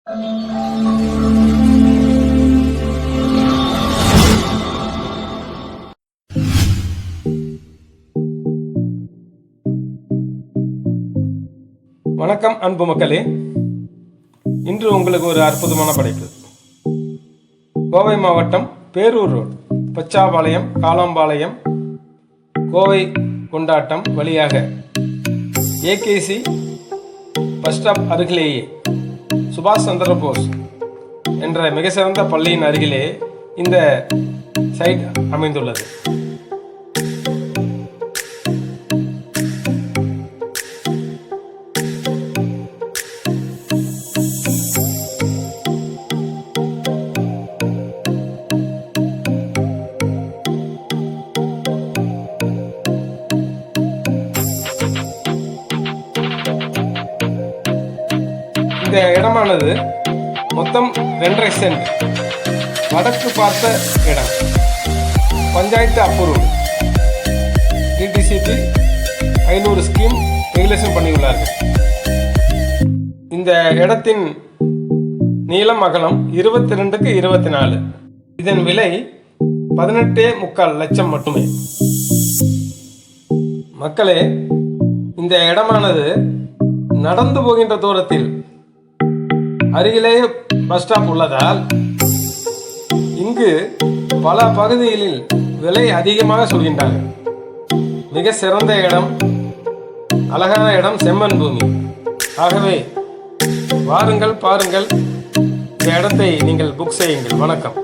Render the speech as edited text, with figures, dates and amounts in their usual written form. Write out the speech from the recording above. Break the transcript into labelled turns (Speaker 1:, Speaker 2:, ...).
Speaker 1: வணக்கம் அன்பு மக்களே, இன்று உங்களுக்கு ஒரு அற்புதமான படைப்பு. கோவை மாவட்டம் பேரூர் ரோடு, பச்சாபாளையம், காலாம்பாளையம், கோவை கொண்டாட்டம் வழியாக ஏகேசி பஸ் ஸ்டாப் அருகிலேயே சுபாஷ் சந்திர போஸ் என்ற மிக சிறந்த பள்ளியின் அருகிலே இந்த சைட் அமைந்துள்ளது. இந்த இடமானது மொத்தம் 2.5 சென்ட், வடக்கு பார்த்த இடம், panchayat approve, DTCP 500 scheme regulation பண்ணியுள்ளார்கள். இந்த இடத்தின் நீளம் அகலம் 22க்கு 24. இதன் விலை 18.25 லட்சம் மட்டுமே. மக்களே, இந்த இடமானது நடந்து போகின்ற தூரத்தில் அருகிலேயே பஸ் ஸ்டாப் உள்ளதால் இங்கு பல பகுதிகளில் விலை அதிகமாக சொல்கின்றார்கள். மிக சிறந்த இடம், அழகான இடம், செம்மண் பூமி. ஆகவே வாருங்கள், பாருங்கள், இந்த இடத்தை நீங்கள் புக் செய்யுங்கள். வணக்கம்.